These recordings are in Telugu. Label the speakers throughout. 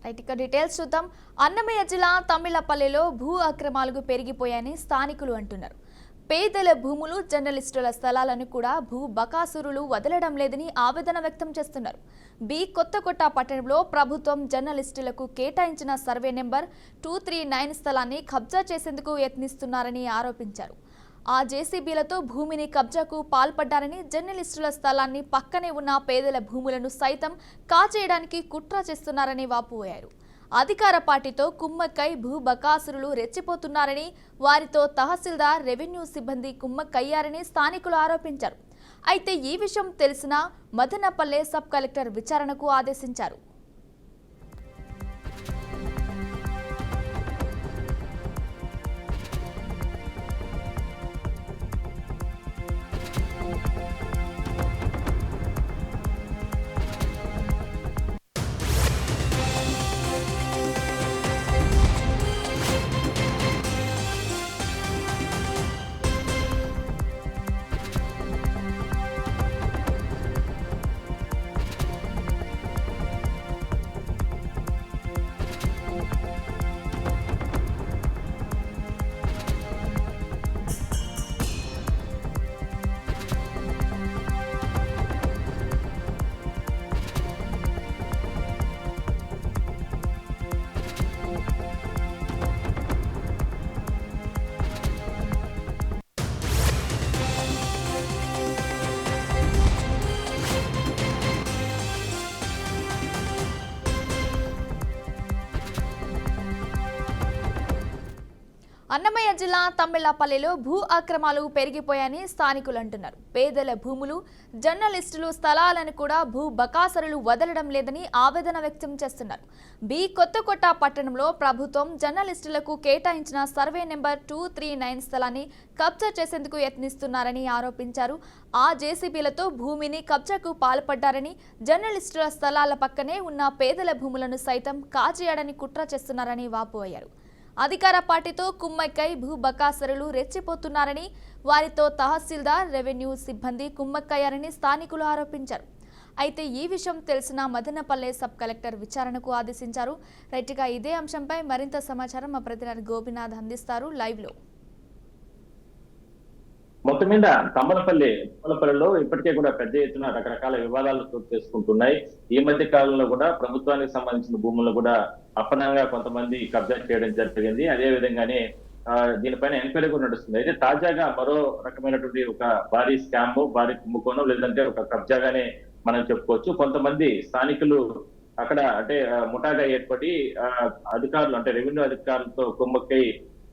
Speaker 1: రైట్, ఇక డీటెయిల్స్ చూద్దాం. అన్నమయ్య జిల్లా తమిళపల్లిలో భూ అక్రమాలకు పెరిగిపోయాయని స్థానికులు అంటున్నారు. పేదల భూములు, జర్నలిస్టుల స్థలాలను కూడా భూ బకాసురులు వదలడం లేదని ఆవేదన వ్యక్తం చేస్తున్నారు. కొత్తకోట పట్టణంలో ప్రభుత్వం జర్నలిస్టులకు కేటాయించిన సర్వే నెంబర్ 239 స్థలాన్ని కబ్జా చేసేందుకు యత్నిస్తున్నారని ఆరోపించారు. ఆ జేసీబీలతో భూమిని కబ్జాకు పాల్పడ్డారని, జర్నలిస్టుల స్థలాన్ని పక్కనే ఉన్న పేదల భూములను సైతం కాజేయడానికి కుట్ర చేస్తున్నారని వాపోయారు. అధికార పార్టీతో కుమ్మక్కై భూ బకాసురులు రెచ్చిపోతున్నారని, వారితో తహసీల్దార్, రెవెన్యూ సిబ్బంది కుమ్మక్కయ్యారని స్థానికులు ఆరోపించారు. అయితే ఈ విషయం తెలిసిన మదనపల్లె సబ్ కలెక్టర్ విచారణకు ఆదేశించారు. అన్నమయ్య జిల్లా తమిళపల్లిలో భూ అక్రమాలు పెరిగిపోయాయని స్థానికులు అంటున్నారు. పేదల భూములు, జర్నలిస్టులు స్థలాలను కూడా భూ బకాసరులు వదలడం లేదని ఆవేదన వ్యక్తం చేస్తున్నారు. కొత్తకోట పట్టణంలో ప్రభుత్వం జర్నలిస్టులకు కేటాయించిన సర్వే నెంబర్ 239 స్థలాన్ని కబ్జా చేసేందుకు యత్నిస్తున్నారని ఆరోపించారు. ఆ జేసీబీలతో భూమిని కబ్జాకు పాల్పడ్డారని, జర్నలిస్టుల స్థలాల పక్కనే ఉన్న పేదల భూములను సైతం కాజేయడానికి కుట్ర చేస్తున్నారని వాపోయారు. అధికార పార్టీతో కుమ్మక్కై భూ బకాసరులు రెచ్చిపోతున్నారని, వారితో తహసీల్దార్, రెవెన్యూ సిబ్బంది కుమ్మక్కయ్యారని స్థానికులు ఆరోపించారు. అయితే ఈ విషయం తెలిసిన మదనపల్లె సబ్ కలెక్టర్ విచారణకు ఆదేశించారు. రైట్గా ఇదే అంశంపై మరింత సమాచారం మా ప్రతినిధి గోపినాథ్ అందిస్తారు లైవ్లో.
Speaker 2: మొత్తం మీద తమ్మలపల్లిలో ఇప్పటికే కూడా పెద్ద ఎత్తున రకరకాల వివాదాలు చోటు చేసుకుంటున్నాయి. ఈ మధ్య కాలంలో కూడా ప్రభుత్వానికి సంబంధించిన భూములను కూడా అప్పనంగా కొంతమంది కబ్జా చేయడం జరిగింది. అదే విధంగానే దీనిపైన ఎంక్వైరీ కూడా నడుస్తుంది. అయితే తాజాగా మరో రకమైనటువంటి ఒక భారీ స్కామ్, భారీ కుంభకోణం, లేదంటే ఒక కబ్జాగానే మనం చెప్పుకోవచ్చు. కొంతమంది స్థానికులు అక్కడ అంటే ముఠాగా ఏర్పడి అధికారులు అంటే రెవెన్యూ అధికారులతో కుమ్మక్కై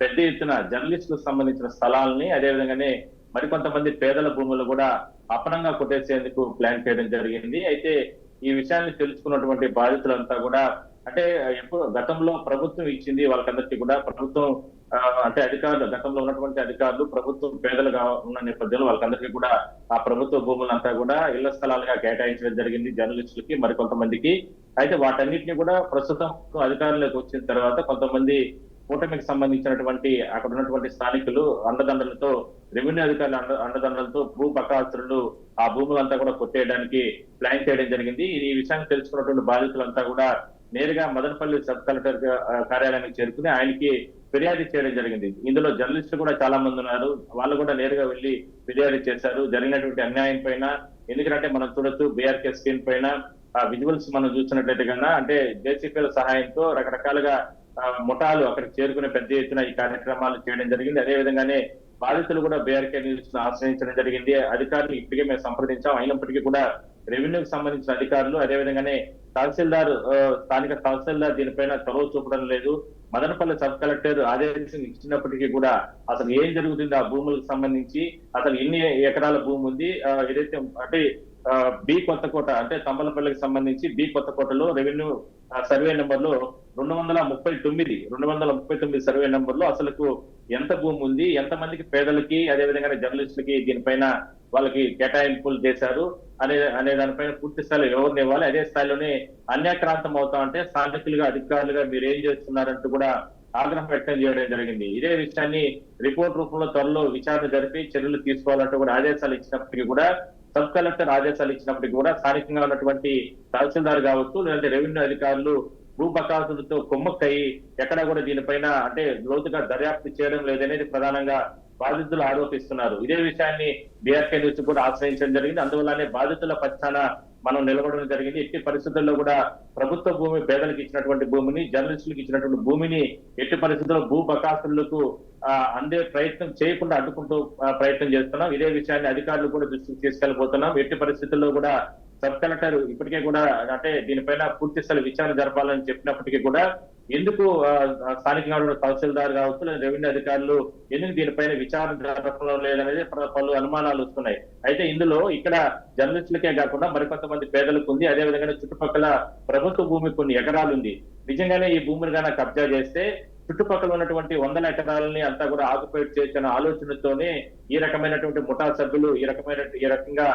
Speaker 2: పెద్ద ఎత్తున జర్నలిస్టులకు సంబంధించిన స్థలాలని, అదేవిధంగానే మరికొంతమంది పేదల భూములు కూడా అపనంగా కొట్టేసేందుకు ప్లాన్ చేయడం జరిగింది. అయితే ఈ విషయాన్ని తెలుసుకున్నటువంటి బాధితులంతా కూడా అంటే ఎప్పుడు గతంలో ప్రభుత్వం ఇచ్చింది వాళ్ళకందరికీ కూడా ప్రభుత్వం అంటే అధికారులు గతంలో ఉన్నటువంటి అధికారులు ప్రభుత్వం పేదలుగా ఉన్న నేపథ్యంలో వాళ్ళకందరికీ కూడా ఆ ప్రభుత్వ భూములంతా కూడా ఇళ్ల స్థలాలుగా కేటాయించడం జరిగింది జర్నలిస్టులకి, మరికొంతమందికి. అయితే వాటన్నిటిని కూడా ప్రస్తుతం అధికారులకు వచ్చిన తర్వాత కొంతమంది కూటమికి సంబంధించినటువంటి అక్కడ ఉన్నటువంటి స్థానికులు అండదండలతో, రెవెన్యూ అధికారుల అండదండలతో భూ బకాసురులు ఆ భూములంతా కూడా కొట్టేయడానికి ప్లాన్ చేయడం జరిగింది. ఈ విషయాన్ని తెలుసుకున్నటువంటి బాధితులంతా కూడా నేరుగా మదనపల్లి సబ్ కలెక్టర్ కార్యాలయానికి చేరుకుని ఆయనకి ఫిర్యాదు చేయడం జరిగింది. ఇందులో జర్నలిస్టులు కూడా చాలా మంది ఉన్నారు. వాళ్ళు కూడా నేరుగా వెళ్లి ఫిర్యాదు చేశారు జరిగినటువంటి అన్యాయం పైన. ఎందుకంటే మనం చూడొచ్చు బీఆర్కే స్క్రీన్ పైన విజువల్స్ మనం చూసినట్లయితే కన్నా అంటే జేసీపీల సహాయంతో రకరకాలుగా ముఠాలు అక్కడికి చేరుకునే పెద్ద ఎత్తున ఈ కార్యక్రమాలు చేయడం జరిగింది. అదే విధంగానే బాధితులు కూడా బీఆర్కే న్యూస్ ఆశ్రయించడం జరిగింది. అధికారులు ఇప్పటికే మేము సంప్రదించాం. అయినప్పటికీ కూడా రెవెన్యూకి సంబంధించిన అధికారులు, అదేవిధంగానే తహసీల్దార్, స్థానిక తహసీల్దార్ దీనిపైన చొరవ చూపడం లేదు. మదనపల్లి సబ్ కలెక్టర్ ఆదేశం ఇచ్చినప్పటికీ కూడా అసలు ఏం జరుగుతుంది ఆ భూములకు సంబంధించి, అసలు ఎన్ని ఎకరాల భూమి ఉంది, ఏదైతే అంటే కొత్తకోట అంటే తమ్మలపల్లికి సంబంధించి కొత్తకోటలో రెవెన్యూ సర్వే నెంబర్ లో 239 సర్వే నెంబర్ లో అసలుకు ఎంత భూమి ఉంది, ఎంత మందికి పేదలకి అదేవిధంగా జర్నలిస్టులకి దీనిపైన వాళ్ళకి కేటాయింపులు చేశారు అనే దానిపైన పూర్తి స్థాయిలో ఎవరిని ఇవ్వాలి, అదే స్థాయిలోనే అన్యాక్రాంతం అవుతా అంటే స్థానికులుగా అధికారులుగా మీరు ఏం చేస్తున్నారంటూ కూడా ఆగ్రహం వ్యక్తం చేయడం జరిగింది. ఇదే విషయాన్ని రిపోర్ట్ రూపంలో త్వరలో విచారణ జరిపి చర్యలు తీసుకోవాలంటూ కూడా ఆదేశాలు ఇచ్చినప్పటికీ కూడా సబ్ కలెక్టర్ ఆదేశాలు ఇచ్చినప్పటికీ కూడా స్థానికంగా ఉన్నటువంటి తహసీల్దార్ కావచ్చు, లేదంటే రెవెన్యూ అధికారులు భూ బకాసులతో కుమ్మక్కయి ఎక్కడా కూడా దీనిపైన అంటే లోతుగా దర్యాప్తు చేయడం లేదనేది ప్రధానంగా బాధితులు ఆరోపిస్తున్నారు. ఇదే విషయాన్ని బీఆర్కే న్యూస్ కూడా ఆశ్రయించడం జరిగింది. అందువల్లనే బాధితుల పక్షాన మనం నిలబడడం జరిగింది. ఎట్టి పరిస్థితుల్లో కూడా ప్రభుత్వ భూమి పేదలకు ఇచ్చినటువంటి భూమిని, జర్నలిస్టులకు ఇచ్చినటువంటి భూమిని ఎట్టి పరిస్థితుల్లో భూ బకాసులకు అందే ప్రయత్నం చేయకుండా అడ్డుకుంటూ ప్రయత్నం చేస్తున్నాం. ఇదే విషయాన్ని అధికారులు కూడా దృష్టికి తీసుకెళ్లిపోతున్నాం. ఎట్టి పరిస్థితుల్లో కూడా సబ్ కలెక్టర్ ఇప్పటికే కూడా అంటే దీనిపైన పూర్తి స్థాయి విచారణ జరపాలని చెప్పినప్పటికీ కూడా ఎందుకు స్థానికంగా ఉన్న తహసీల్దార్ కావచ్చు లేదా రెవెన్యూ అధికారులు ఎందుకు దీనిపైన విచారణ జరపడం లేదనేది పలు అనుమానాలు వస్తున్నాయి. అయితే ఇందులో ఇక్కడ జర్నలిస్టులకే కాకుండా మరికొంతమంది పేదలకు ఉంది. అదే విధంగా చుట్టుపక్కల ప్రభుత్వ భూమి కొన్ని ఎకరాలు ఉంది. నిజంగానే ఈ భూమిని గాన కబ్జా చేస్తే చుట్టుపక్కల ఉన్నటువంటి వందల ఎకరాలని అంతా కూడా ఆక్యుపై చేసిన ఆలోచనతోనే ఈ రకమైనటువంటి ముఠా సభ్యులు ఈ రకంగా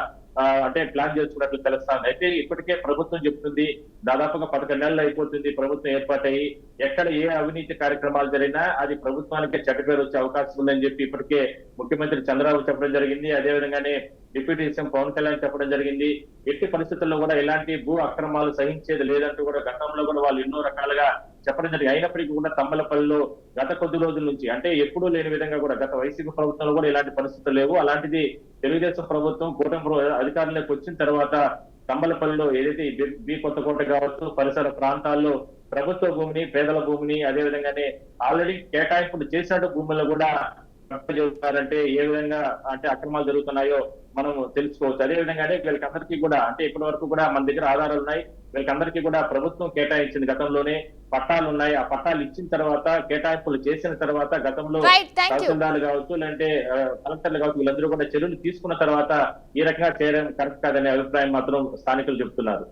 Speaker 2: అంటే ప్లాన్ చేసుకున్నట్లు తెలుస్తాను. అయితే ఇప్పటికే ప్రభుత్వం చెప్తుంది దాదాపుగా 11 నెలలు అయిపోతుంది ప్రభుత్వం ఏర్పాటయ్యి ఎక్కడ ఏ అవినీతి కార్యక్రమాలు జరిగినా అది ప్రభుత్వానికి చెడ్డ పేరు వచ్చే అవకాశం ఉందని చెప్పి ఇప్పటికే ముఖ్యమంత్రి చంద్రబాబు చెప్పడం జరిగింది. అదే విధంగానే డిప్యూటీ సీఎం పవన్ కళ్యాణ్ చెప్పడం జరిగింది. ఎట్టి పరిస్థితుల్లో కూడా ఎలాంటి భూ అక్రమాలు సహించేది లేదంటూ కూడా గతంలో కూడా వాళ్ళు ఎన్నో రకాలుగా చెప్పడం జరిగింది. అయినప్పటికీ కూడా తమ్మలపల్లిలో గత కొద్ది రోజుల నుంచి అంటే ఎప్పుడూ లేని విధంగా కూడా గత వైసీపీ ప్రభుత్వంలో కూడా ఇలాంటి పరిస్థితులు లేవు. అలాంటిది తెలుగుదేశం ప్రభుత్వం కూటమి అధికారంలోకి వచ్చిన తర్వాత తమ్మలపల్లిలో ఏదైతే బి కొత్తకోట కావచ్చు పరిసర ప్రాంతాల్లో ప్రభుత్వ భూమిని, పేదల భూమిని అదే విధంగానే ఆల్రెడీ కేటాయింపులు చేసినట్టు భూముల్లో కూడా చేస్తారంటే ఏ విధంగా అంటే అక్రమాలు జరుగుతున్నాయో మనం తెలుసుకోవచ్చు. అదే విధంగానే వీళ్ళకందరికీ కూడా అంటే ఇప్పటి వరకు కూడా మన దగ్గర ఆధారాలు ఉన్నాయి. వీళ్ళకందరికీ కూడా ప్రభుత్వం కేటాయించింది గతంలోనే పట్టాలు ఉన్నాయి. ఆ పట్టాలు ఇచ్చిన తర్వాత కేటాయింపులు చేసిన తర్వాత గతంలో తహసీల్దార్లు కావచ్చు లేదంటే కలెక్టర్లు కావచ్చు వీళ్ళందరూ కూడా చర్యలు తీసుకున్న తర్వాత ఈ రకంగా చేయడం కరెక్ట్ కాదనే అభిప్రాయం మాత్రం స్థానికులు చెప్తున్నారు.